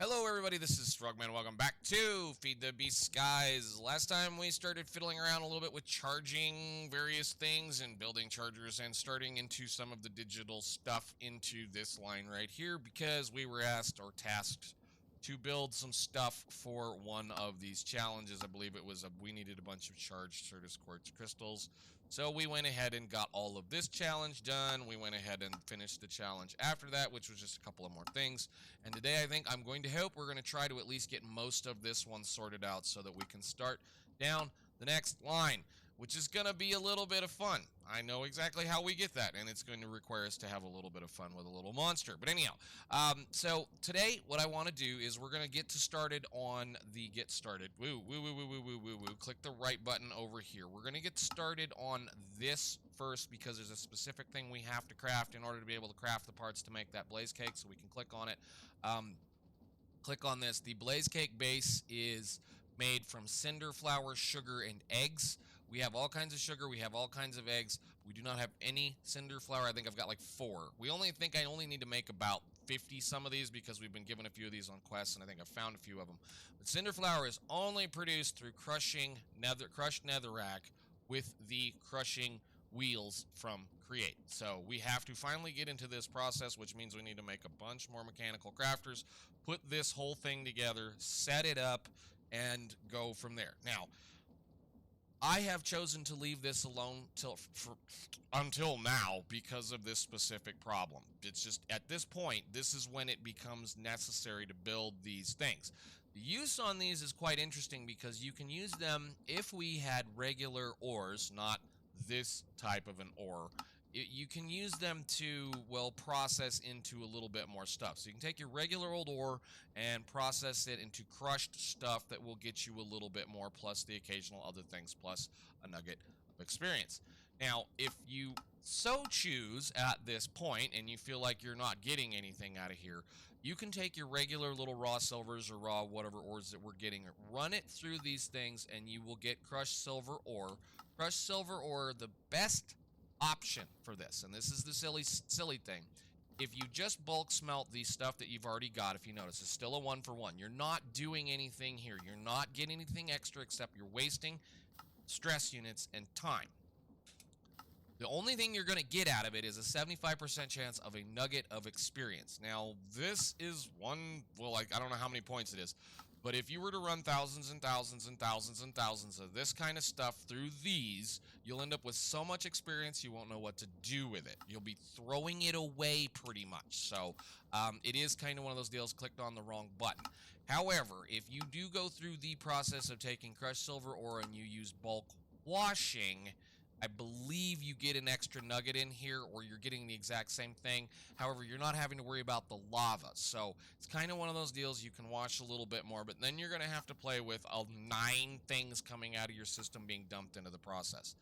Hello everybody, this is Frogman. Welcome back to FTB Skies. Last time we started fiddling around a little bit with charging various things and building chargers and starting into some of the digital stuff into this line right here because we were asked or tasked to build some stuff for one of these challenges. I believe it was we needed a bunch of charged Certus quartz crystals. So we went ahead and got all of this challenge done. We went ahead and finished the challenge after that, which was just a couple of more things. And today I think I'm going to hope we're going to try to at least get most of this one sorted out so that we can start down the next line, which is going to be a little bit of fun. I know exactly how we get that, and it's going to require us to have a little bit of fun with a little monster. But anyhow, so today what I want to do is we're going to get started on the get started. Click the right button over here. We're going to get started on this first because there's a specific thing we have to craft in order to be able to craft the parts to make that blaze cake, so we can click on it. Click on this. The blaze cake base is made from cinder flour, sugar, and eggs. We have all kinds of sugar. We have all kinds of eggs. We do not have any cinder flour. I think I've got like 4. I only need to make about 50 some of these because we've been given a few of these on quests, and I think I've found a few of them. But cinder flour is only produced through crushing crushed netherrack with the crushing wheels from Create. So we have to finally get into this process, which means we need to make a bunch more mechanical crafters, put this whole thing together, set it up, and go from there. Now, I have chosen to leave this alone until now because of this specific problem. It's just, at this point, this is when it becomes necessary to build these things. The use on these is quite interesting because you can use them if we had regular ores, not this type of an ore. You can use them to, well, process into a little bit more stuff. So you can take your regular old ore and process it into crushed stuff that will get you a little bit more, plus the occasional other things, plus a nugget of experience. Now, if you so choose at this point and you feel like you're not getting anything out of here, you can take your regular little raw silvers or raw whatever ores that we're getting, run it through these things, and you will get crushed silver ore. Crushed silver ore, the best option for this, and this is the silly thing. If you just bulk smelt the stuff that you've already got, if you notice, it's still a 1-for-1. You're not doing anything here. You're not getting anything extra except you're wasting stress units and time. The only thing you're going to get out of it is a 75% chance of a nugget of experience. Now, this is one, well, like, I don't know how many points it is, but if you were to run thousands and thousands and thousands and thousands of this kind of stuff through these, you'll end up with so much experience you won't know what to do with it. You'll be throwing it away pretty much. So it is kind of one of those deals, clicked on the wrong button. However, if you do go through the process of taking crushed silver ore and you use bulk washing, I believe you get an extra nugget in here, or you're getting the exact same thing. However, you're not having to worry about the lava. So it's kind of one of those deals you can wash a little bit more, but then you're going to have to play with 9 things coming out of your system being dumped into the process.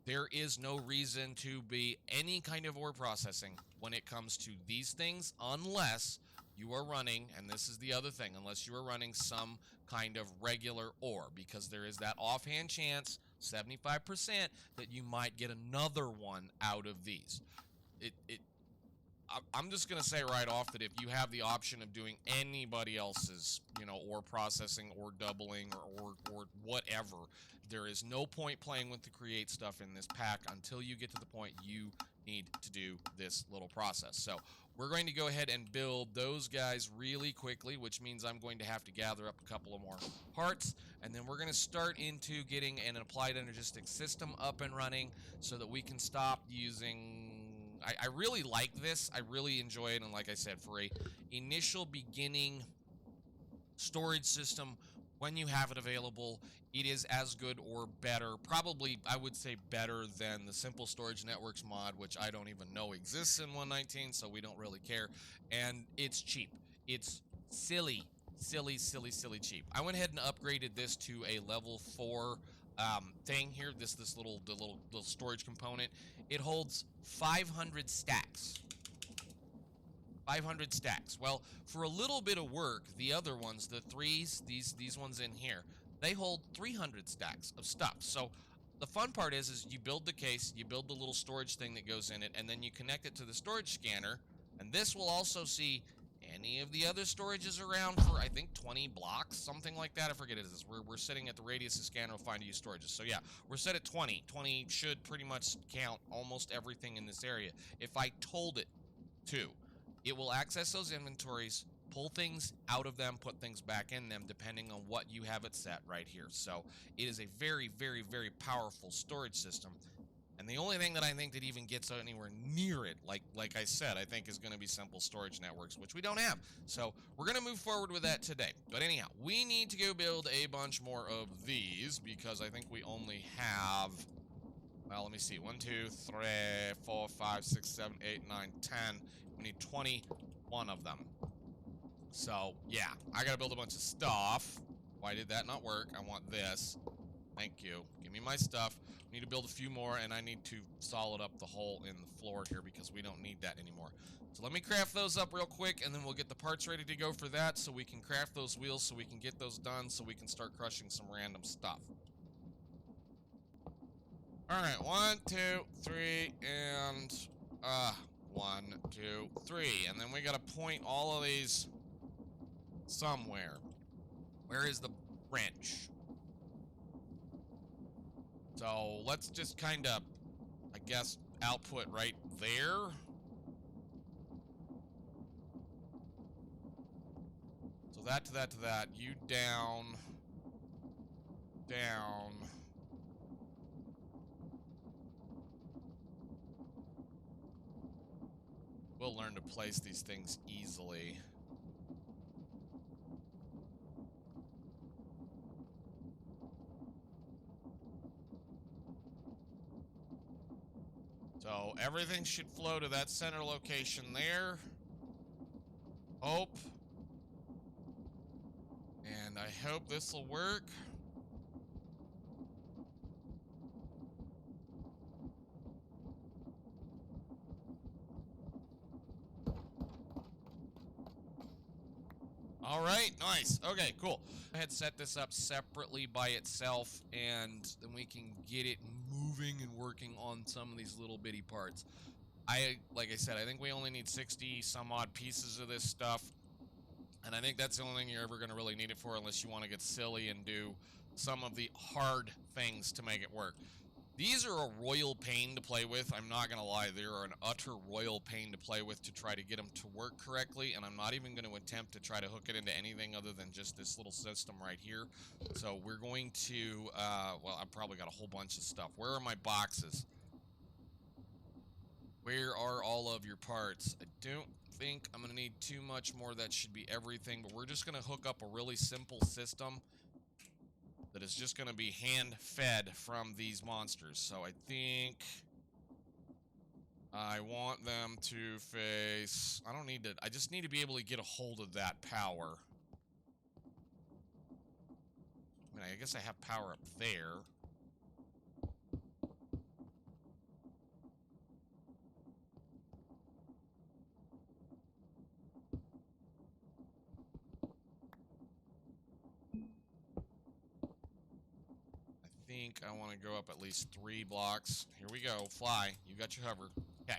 There is no reason to be any kind of ore processing when it comes to these things unless you are running, and this is the other thing, unless you are running some kind of regular ore, because there is that offhand chance, 75%, that you might get another one out of these. I'm just going to say right off that if you have the option of doing anybody else's, ore processing or doubling or whatever, there is no point playing with the create stuff in this pack until you get to the point you need to do this little process. So we're going to go ahead and build those guys really quickly, which means I'm going to have to gather up a couple of more parts, and then we're going to start into getting an applied Energistics system up and running so that we can stop using... I really like this. I really enjoy it, and like I said, for a initial beginning storage system, when you have it available, it is as good or better. Probably, I would say, better than the Simple Storage Networks mod, which I don't even know exists in 1.19, so we don't really care. And it's cheap. It's silly cheap. I went ahead and upgraded this to a level 4 thing here. This little storage component. It holds 500 stacks. 500 stacks. Well, for a little bit of work, the other ones, the 3s, these ones in here, they hold 300 stacks of stuff. So the fun part is you build the case, you build the little storage thing that goes in it, and then you connect it to the storage scanner, and this will also see any of the other storages around for, I think, 20 blocks, something like that. I forget it is. We're sitting at the radius of scan, we'll find use storages. So yeah, we're set at 20. 20 should pretty much count almost everything in this area. If I told it to, it will access those inventories, pull things out of them, put things back in them, depending on what you have it set right here. So it is a very, very, very powerful storage system. And the only thing that I think that even gets anywhere near it, like I said, I think is going to be simple storage networks, which we don't have. So we're going to move forward with that today. But anyhow, we need to go build a bunch more of these because I think we only have, well, let me see, 1, 2, 3, 4, 5, 6, 7, 8, 9, 10. We need 21 of them. So yeah, I got to build a bunch of stuff. Why did that not work? I want this. Thank you. Give me my stuff. We need to build a few more, and I need to solid up the hole in the floor here because we don't need that anymore. So let me craft those up real quick, and then we'll get the parts ready to go for that so we can craft those wheels so we can get those done so we can start crushing some random stuff. Alright, 1, 2, 3, and 1, 2, 3. And then we gotta point all of these somewhere. Where is the wrench? So let's just kind of, I guess, output right there. So that to that to that. You down. Down. We'll learn to place these things easily. So everything should flow to that center location there. Hope. And I hope this will work. All right, nice. Okay, cool. I had set this up separately by itself, and then we can get it moving and working on some of these little bitty parts. Like I said, I think we only need 60 some odd pieces of this stuff, and I think that's the only thing you're ever going to really need it for unless you want to get silly and do some of the hard things to make it work. These are a royal pain to play with. I'm not going to lie. They are an utter royal pain to play with to try to get them to work correctly, and I'm not even going to attempt to try to hook it into anything other than just this little system right here. So we're going to, well, I've probably got a whole bunch of stuff. Where are my boxes? Where are all of your parts? I don't think I'm going to need too much more. That should be everything, but we're just going to hook up a really simple system that is just going to be hand-fed from these monsters. So I think I want them to face... I don't need to... I just need to be able to get a hold of that power. I mean, I guess I have power up there. I want to go up at least 3 blocks. Here we go. Fly. You got your hover. Okay.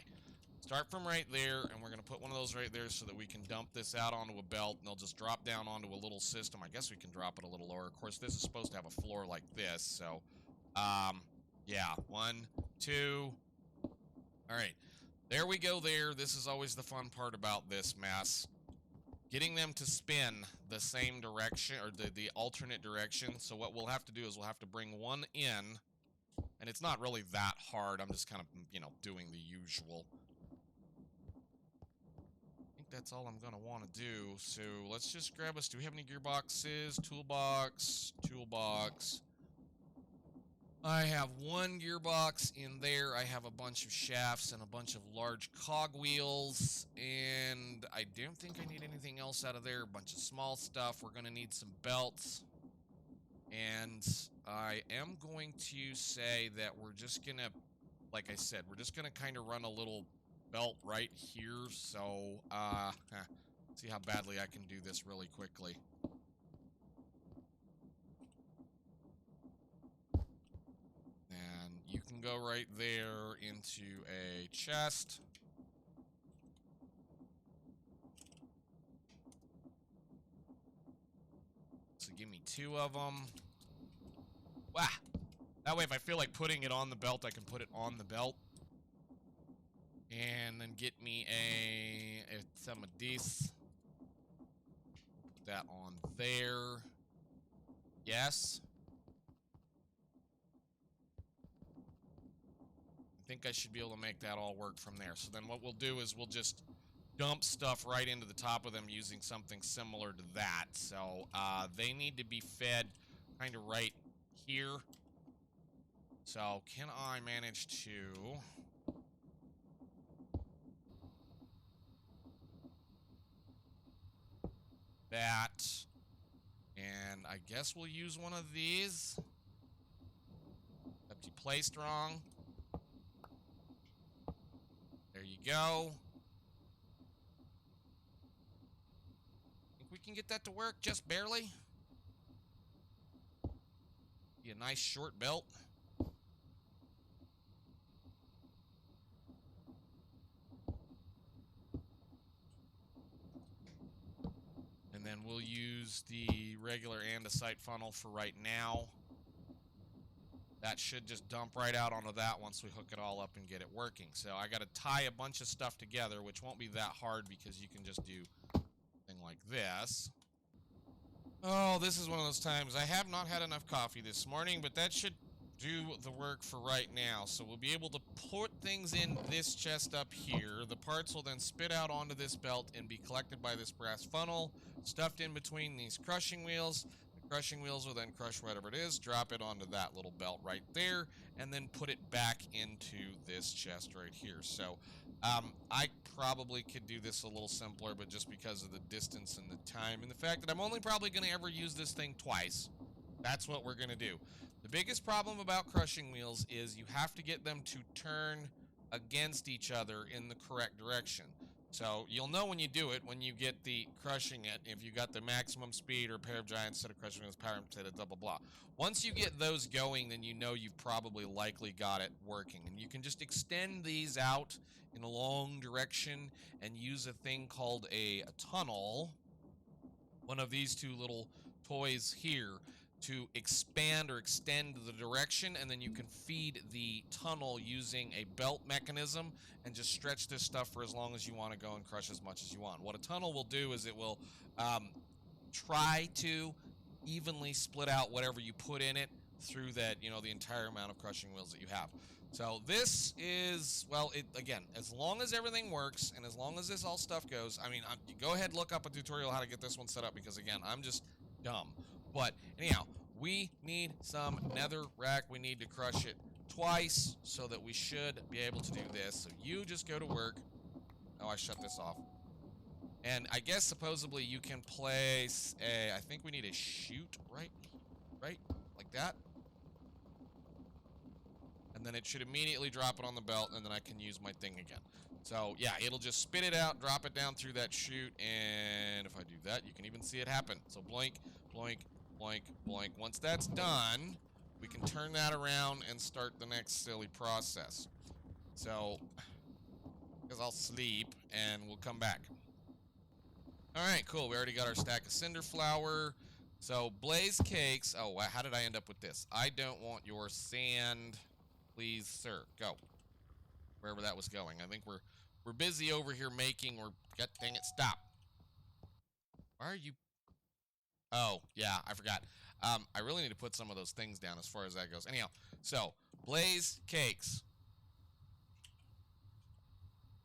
Start from right there, and we're going to put one of those right there so that we can dump this out onto a belt, and they'll just drop down onto a little system. I guess we can drop it a little lower. Of course, this is supposed to have a floor like this, so, yeah. 1, 2. All right. There we go there. This is always the fun part about this mess. Getting them to spin the same direction, or the alternate direction. So what we'll have to do is we'll have to bring one in, and it's not really that hard. I'm just kind of, you know, doing the usual. I think that's all I'm going to want to do. So let's just grab us. Do we have any gearboxes? Toolbox. Toolbox. I have 1 gearbox in there. I have a bunch of shafts and a bunch of large cogwheels, and I don't think I need anything else out of there. A bunch of small stuff. We're going to need some belts, and I am going to say that we're just going to, like I said, we're just going to kind of run a little belt right here, so, see how badly I can do this really quickly. You can go right there into a chest. need 2 of them. Wow. That way, if I feel like putting it on the belt, I can put it on the belt. And then get me some of this. Put that on there. Yes. I think I should be able to make that all work from there. So then what we'll do is we'll just dump stuff right into the top of them using something similar to that. So they need to be fed kind of right here. So can I manage to... that, and I guess we'll use one of these. Except you placed wrong. There you go. Think we can get that to work just barely? Be a nice short belt. And then we'll use the regular andesite funnel for right now. That should just dump right out onto that once we hook it all up and get it working. So I got to tie a bunch of stuff together, which won't be that hard because you can just do something like this. Oh, this is one of those times. I have not had enough coffee this morning, but that should do the work for right now. So we'll be able to put things in this chest up here. The parts will then spit out onto this belt and be collected by this brass funnel, stuffed in between these crushing wheels. The crushing wheels will then crush whatever it is, drop it onto that little belt right there, and then put it back into this chest right here. So I probably could do this a little simpler, but just because of the distance and the time and the fact that I'm only probably going to ever use this thing twice, that's what we're going to do. The biggest problem about crushing wheels is you have to get them to turn against each other in the correct direction. So you'll know when you do it, when you get the crushing it, if you got the maximum speed or a pair of giant set of crushing wheels, power set of blah, blah, blah. Once you get those going, then you know you've probably likely got it working. And you can just extend these out in a long direction and use a thing called a tunnel, one of these two little toys here, to expand or extend the direction, and then you can feed the tunnel using a belt mechanism and just stretch this stuff for as long as you want to go and crush as much as you want. What a tunnel will do is it will try to evenly split out whatever you put in it through that, you know, the entire amount of crushing wheels that you have. So this is, well, again, as long as everything works and as long as this all stuff goes, I mean, go ahead and look up a tutorial how to get this one set up because, again, I'm just dumb. But anyhow, we need some nether rack. We need to crush it twice so that we should be able to do this. So you just go to work. Oh, I shut this off. And I guess supposedly you can place a, I think we need a chute, right? Right? Like that. And then it should immediately drop it on the belt, and then I can use my thing again. So, yeah, it'll just spit it out, drop it down through that chute, and if I do that, you can even see it happen. So, blink, blink, blink, blink. Once that's done, we can turn that around and start the next silly process. So, because I'll sleep, and we'll come back. Alright, cool. We already got our stack of cinder flour. So, blaze cakes. Oh, how did I end up with this? I don't want your sand. Please, sir. Go. Wherever that was going. I think we're busy over here making. God dang it, stop. Why are you... Oh, yeah, I forgot. I really need to put some of those things down as far as that goes. Anyhow, so, blaze cakes.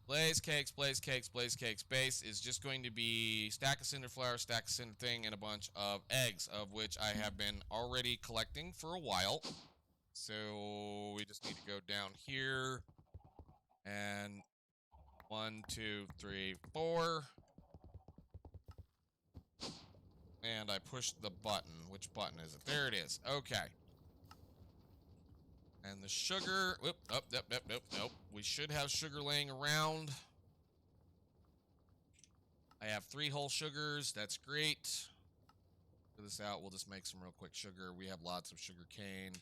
Blaze cakes, blaze cakes, blaze cakes. Base is just going to be stack of cinder flour, stack of cinder thing, and a bunch of eggs, of which I have been already collecting for a while. So we just need to go down here. And 1, 2, 3, 4. And I pushed the button. Which button is it? There it is. Okay. And the sugar... Whoop, nope. We should have sugar laying around. I have 3 whole sugars. That's great. Figure this out. We'll just make some real quick sugar. We have lots of sugar cane.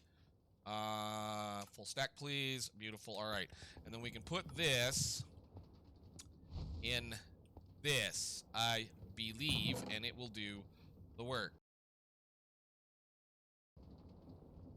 Full stack, please. Beautiful. All right. And then we can put this in this, I believe, and it will do the work.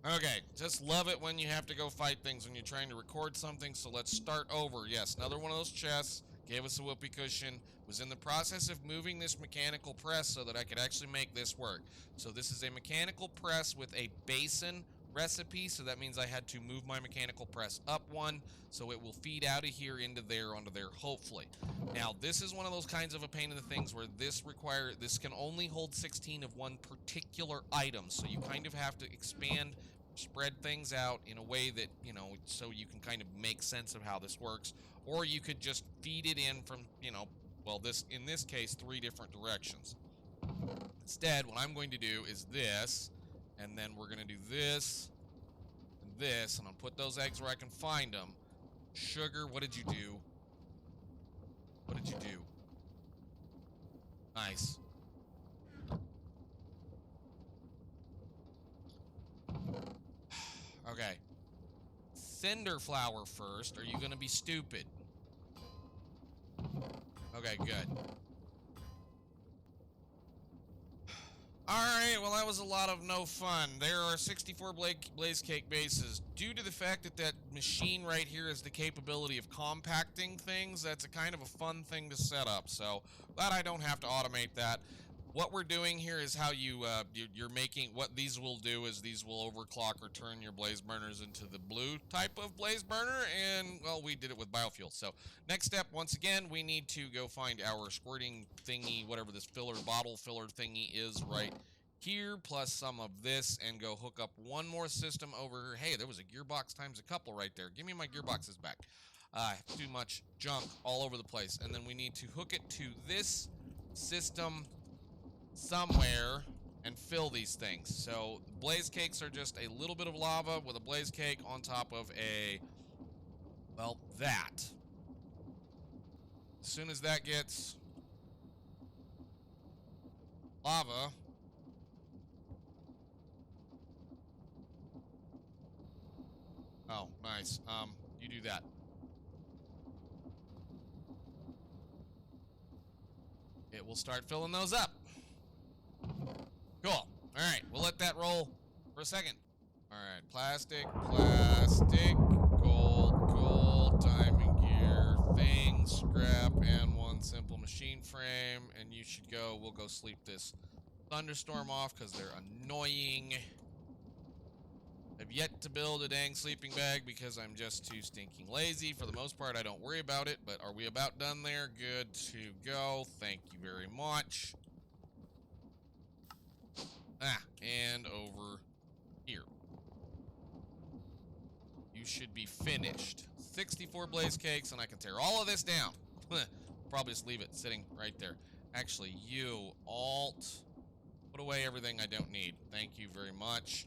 Okay, just love it when you have to go fight things when you're trying to record something, so let's start over. Yes, another one of those chests, gave us a whoopee cushion, was in the process of moving this mechanical press so that I could actually make this work. So this is a mechanical press with a basin recipe, so that means I had to move my mechanical press up one, so it will feed out of here into there, onto there, hopefully. Now, this is one of those kinds of a pain in the things where this can only hold 16 of one particular item, so you kind of have to expand, spread things out in a way that, you know, so you can kind of make sense of how this works, or you could just feed it in from, you know, well, in this case, 3 different directions. Instead, what I'm going to do is this, and then we're going to do this, and this, and I'll put those eggs where I can find them. Sugar, what did you do? What did you do? Nice. Okay. Cinder flower first. Are you going to be stupid? Okay, good. Alright, well that was a lot of no fun. There are 64 blaze cake bases. Due to the fact that that machine right here has the capability of compacting things, that's a kind of a fun thing to set up. So, glad I don't have to automate that. What we're doing here is how you're making, what these will do is these will overclock or turn your blaze burners into the blue type of blaze burner, and, well, we did it with biofuel. So, next step, once again, we need to go find our squirting thingy, whatever this bottle filler thingy is right here, plus some of this, and go hook up one more system over here. Hey, there was a gearbox times a couple right there. Give me my gearboxes back. Too much junk all over the place. And then we need to hook it to this system somewhere and fill these things. So blaze cakes are just a little bit of lava with a blaze cake on top of a, well, that. As soon as that gets lava, oh, nice. You do that. It will start filling those up. Cool. All right, we'll let that roll for a second. All right, plastic, gold, diamond gear, thing, scrap, and one simple machine frame. And you should go, we'll go sleep this thunderstorm off because they're annoying. I've yet to build a dang sleeping bag because I'm just too stinking lazy. For the most part, I don't worry about it, but are we about done there? Good to go. Thank you very much. And over here. You should be finished. 64 blaze cakes, and I can tear all of this down. Probably just leave it sitting right there. Actually, you, Alt, put away everything I don't need. Thank you very much.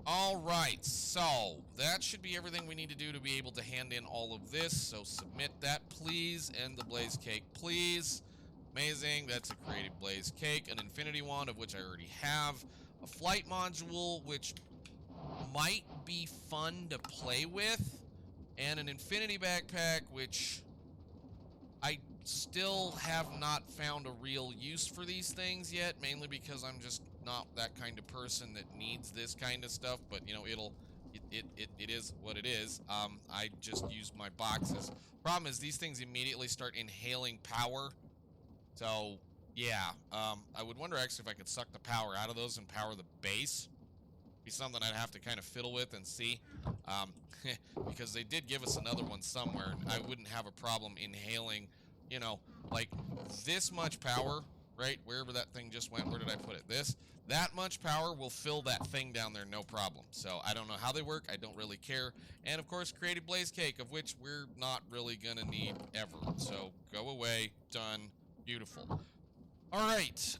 Alright, so that should be everything we need to do to be able to hand in all of this. So submit that, please, and the blaze cake, please. Amazing, that's a creative blaze cake, an infinity wand, of which I already have, a flight module, which might be fun to play with, and an infinity backpack, which I still have not found a real use for these things yet, mainly because I'm just not that kind of person that needs this kind of stuff, but, you know, it is what it is. I just use my boxes. Problem is, these things immediately start inhaling power, so, yeah, I would wonder, actually, if I could suck the power out of those and power the base. Be something I'd have to kind of fiddle with and see, because they did give us another one somewhere, and I wouldn't have a problem inhaling, you know, like this much power, right, wherever that thing just went. Where did I put it? That much power will fill that thing down there, no problem. So I don't know how they work, I don't really care. And of course, creative blaze cake, of which we're not really gonna need ever. So go away, done, beautiful. All right,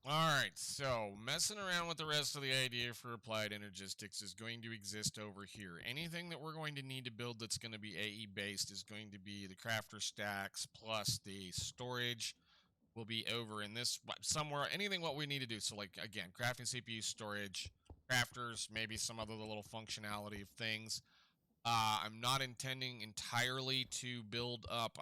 Alright, so messing around with the rest of the idea for applied energistics is going to exist over here. Anything that we're going to need to build that's going to be AE based is going to be the crafter stacks, plus the storage will be over in this somewhere. Anything what we need to do. So, like, again, crafting CPU, storage, crafters, maybe some other little functionality of things. I'm not intending entirely to build up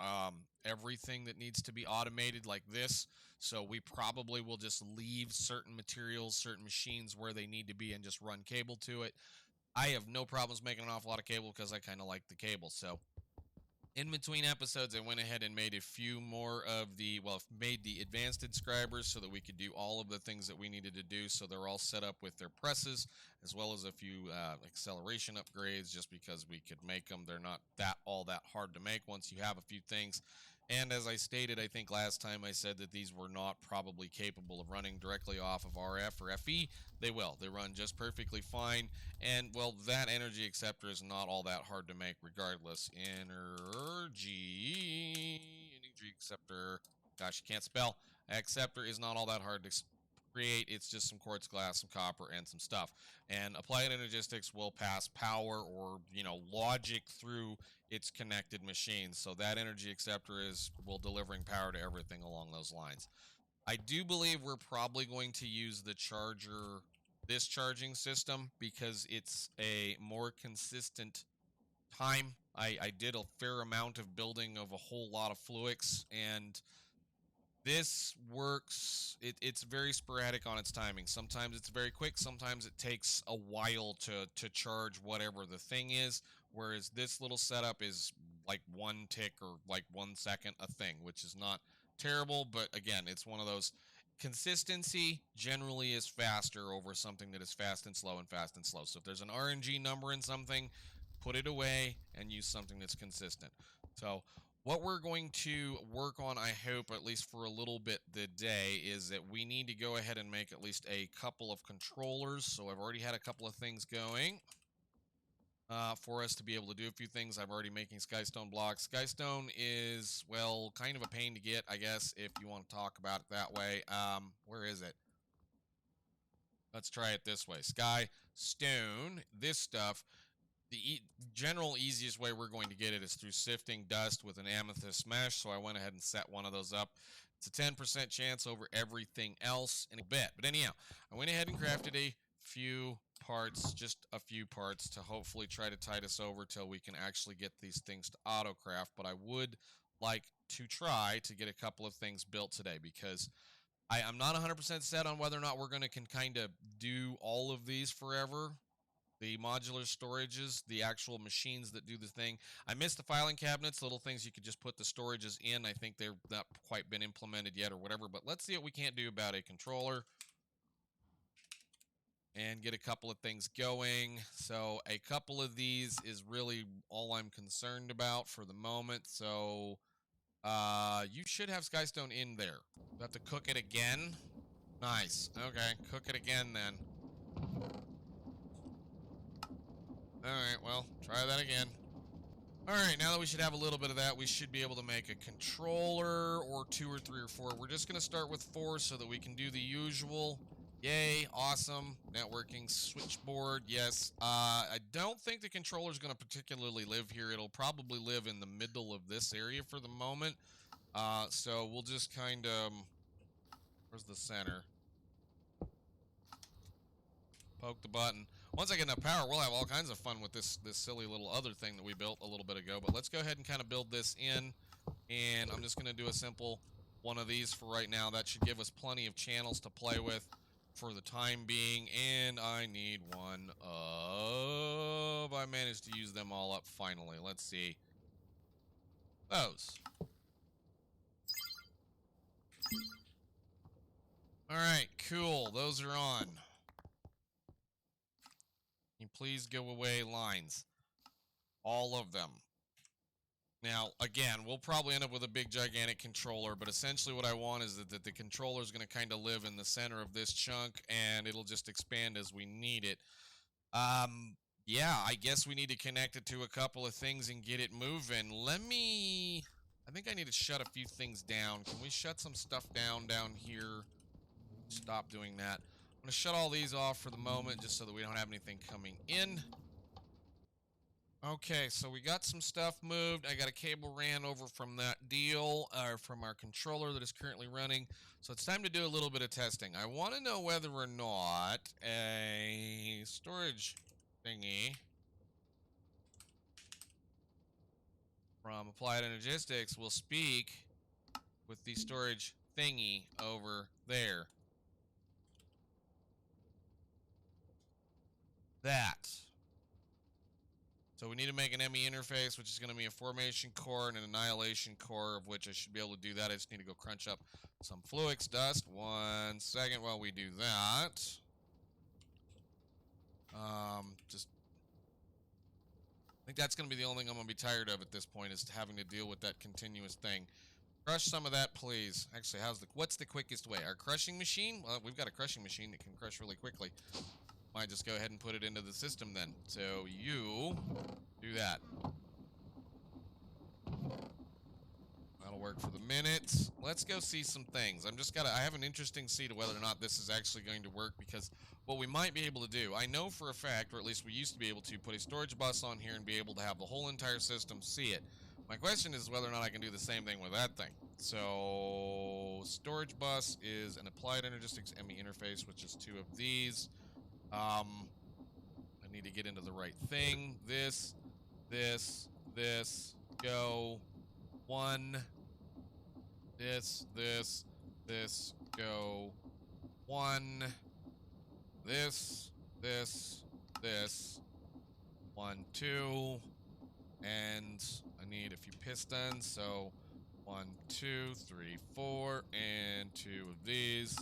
everything that needs to be automated like this. So we probably will just leave certain materials, certain machines where they need to be and just run cable to it. I have no problems making an awful lot of cable because I kind of like the cable. So in between episodes, I went ahead and made a few more of the, well, made the advanced inscribers so that we could do all of the things that we needed to do. So they're all set up with their presses, as well as a few acceleration upgrades, just because we could make them. They're not all that hard to make once you have a few things. And as I stated, I think last time I said that these were not probably capable of running directly off of RF or FE. They will. They run just perfectly fine. And, well, that energy acceptor is not all that hard to make regardless. Energy acceptor. Gosh, you can't spell. Acceptor is not all that hard to create. It's just some quartz glass, some copper, and some stuff. And Applied Energistics will pass power or, logic through its connected machines. So that energy acceptor will delivering power to everything along those lines. I do believe we're probably going to use this charging system, because it's a more consistent time. I did a fair amount of building of a whole lot of fluics, and this works, it's very sporadic on its timing. Sometimes it's very quick, sometimes it takes a while to charge whatever the thing is, whereas this little setup is like 1 tick or like 1 second a thing, which is not terrible, but again, it's one of those, consistency generally is faster over something that is fast and slow and fast and slow. So if there's an RNG number in something, put it away and use something that's consistent. So what we're going to work on, I hope, at least for a little bit today, is that we need to go ahead and make at least a couple of controllers. So I've already had a couple of things going for us to be able to do a few things. I'm already making skystone blocks. Skystone is, well, kind of a pain to get, I guess, if you want to talk about it that way. Where is it? Let's try it this way. Sky, stone, this stuff. The general easiest way we're going to get it is through sifting dust with an amethyst mesh, so I went ahead and set one of those up. It's a 10% chance over everything else in a bit. But anyhow, I went ahead and crafted a few parts, just a few parts, to hopefully try to tide us over till we can actually get these things to auto-craft. But I would like to try to get a couple of things built today, because I'm not 100% set on whether or not we're going to kind of do all of these forever. The modular storages, the actual machines that do the thing. I missed the filing cabinets, little things you could just put the storages in. I think they've not quite been implemented yet or whatever, but let's see what we can't do about a controller and get a couple of things going. So a couple of these is really all I'm concerned about for the moment. So you should have skystone in there. You have to cook it again. Nice. Okay, cook it again then. Alright, well, try that again. Alright, now that we should have a little bit of that, we should be able to make a controller, or 2 or 3 or 4. We're just going to start with 4 so that we can do the usual. Yay, awesome. Networking switchboard, yes. I don't think the controller's going to particularly live here. It'll probably live in the middle of this area for the moment. So we'll just kind of... Where's the center? Poke the button. Once I get enough power, we'll have all kinds of fun with this silly little other thing that we built a little bit ago. But let's go ahead and kind of build this in. And I'm just going to do a simple one of these for right now. That should give us plenty of channels to play with for the time being. And I need one of... I managed to use them all up finally. Let's see. Those. Alright, cool. Those are on. Can you please go away, lines? All of them. Now, again, we'll probably end up with a big, gigantic controller, but essentially what I want is that the controller is going to kind of live in the center of this chunk, and it'll just expand as we need it. Yeah, I guess we need to connect it to a couple of things and get it moving. I think I need to shut a few things down. Can we shut some stuff down here? Stop doing that. I'm going to shut all these off for the moment, just so that we don't have anything coming in. Okay, so we got some stuff moved. I got a cable ran over from that deal, or from our controller that is currently running. So it's time to do a little bit of testing. I want to know whether or not a storage thingy from Applied Energistics will speak with the storage thingy over there. That. So we need to make an ME interface, which is going to be a formation core and an annihilation core, of which I should be able to do that. I just need to go crunch up some Fluix dust. 1 second while we do that. Just I think that's going to be the only thing I'm going to be tired of at this point, is having to deal with that continuous thing. Crush some of that, please. Actually, what's the quickest way? Our crushing machine? Well, we've got a crushing machine that can crush really quickly. Might just go ahead and put it into the system then. So you do that. That'll work for the minute. Let's go see some things. I have an interesting see to whether or not this is actually going to work, because what we might be able to do, I know for a fact, or at least we used to be able to, put a storage bus on here and be able to have the whole entire system see it. My question is whether or not I can do the same thing with that thing. So, storage bus is an Applied Energistics ME interface, which is 2 of these. I need to get into the right thing. This, go. 1. This, go. 1. This. 1, 2. And I need a few pistons, so 1, 2, 3, 4, and 2 of these.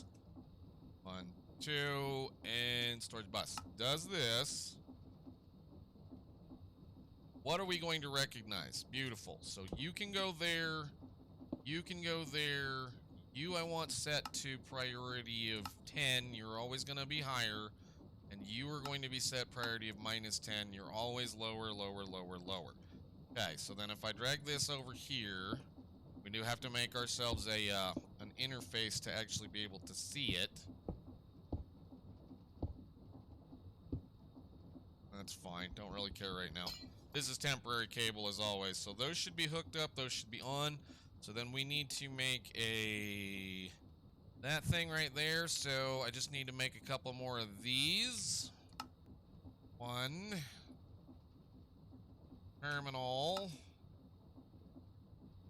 1, 2, and storage bus. Does this. What are we going to recognize? Beautiful. So you can go there. You can go there. You I want set to priority of 10. You're always going to be higher. And you are going to be set priority of -10. You're always lower. Okay, so then if I drag this over here, we do have to make ourselves an interface to actually be able to see it. That's fine. Don't really care right now. This is temporary cable as always, so those should be hooked up. Those should be on. So then we need to make that thing right there. So I just need to make a couple more of these. 1 terminal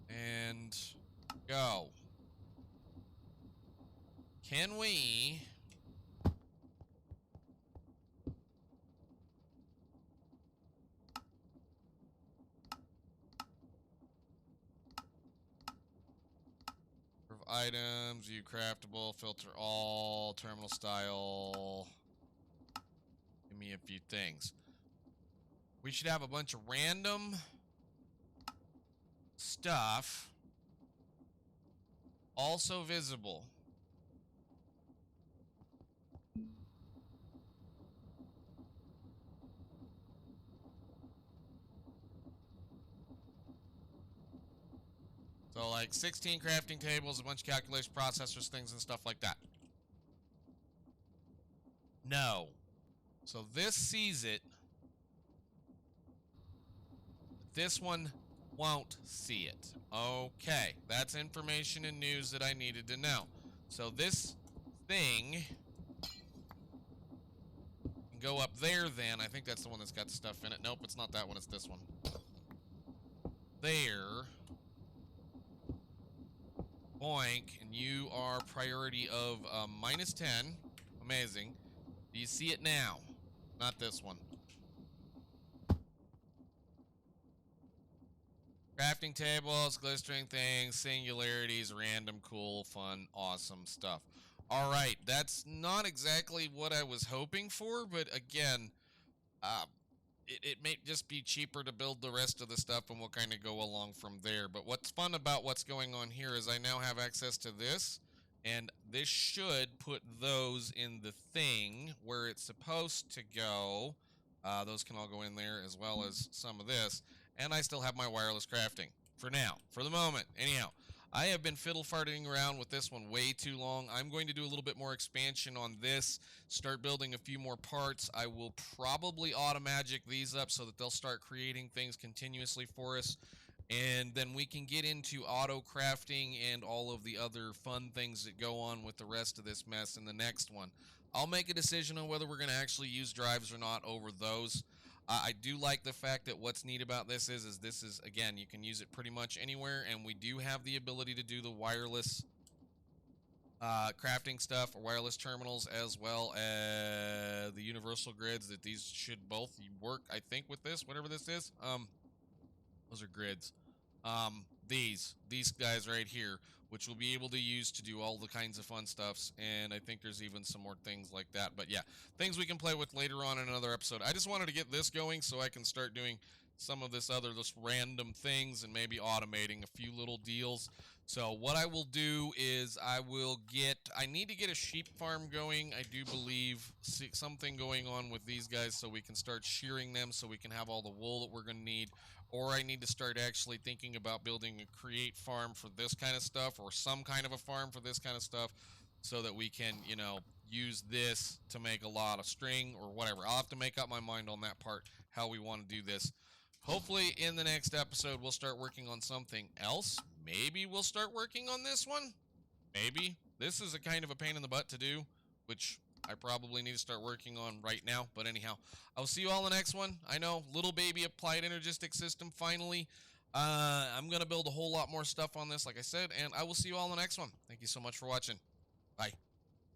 and go. Can we items, view craftable, filter all, terminal style. Give me a few things. We should have a bunch of random stuff also visible. So like 16 crafting tables, a bunch of calculation processors, things and stuff like that. No. So this sees it. This one won't see it. Okay, that's information and news that I needed to know. So this thing can go up there then. I think that's the one that's got stuff in it. Nope, it's not that one, it's this one. There. Boink, and you are priority of -10. Amazing. Do you see it now? Not this one. Crafting tables, glistering things, singularities, random, cool, fun, awesome stuff. All right, that's not exactly what I was hoping for, but again, it may just be cheaper to build the rest of the stuff, and we'll kind of go along from there. But what's fun about what's going on here is I now have access to this, and this should put those in the thing where it's supposed to go. Those can all go in there, as well as some of this. And I still have my wireless crafting. For now. For the moment. Anyhow, I have been fiddle-farting around with this one way too long. I'm going to do a little bit more expansion on this. Start building a few more parts. I will probably automagic these up so that they'll start creating things continuously for us. And then we can get into auto crafting and all of the other fun things that go on with the rest of this mess in the next one. I'll make a decision on whether we're going to actually use drives or not over those. I do like the fact that what's neat about this is this is, again, you can use it pretty much anywhere, and we do have the ability to do the wireless crafting stuff or wireless terminals, as well as the universal grids. That these should both work, I think, with this, whatever this is. Those are grids. These guys right here, which we'll be able to use to do all the kinds of fun stuffs, and I think there's even some more things like that. But yeah, things we can play with later on in another episode. I just wanted to get this going so I can start doing some of this random things and maybe automating a few little deals. So what I will do is I need to get a sheep farm going. I do believe something going on with these guys so we can start shearing them so we can have all the wool that we're going to need. Or I need to start actually thinking about building a create farm for this kind of stuff, or some kind of a farm for this kind of stuff, so that we can, you know, use this to make a lot of string or whatever. I'll have to make up my mind on that part, how we want to do this. Hopefully in the next episode we'll start working on something else. Maybe we'll start working on this one. Maybe. This is a kind of a pain in the butt to do, which I probably need to start working on right now. But anyhow, I'll see you all in the next one. I know, little baby applied Energistics system finally. I'm going to build a whole lot more stuff on this, like I said, and I will see you all in the next one. Thank you so much for watching. Bye.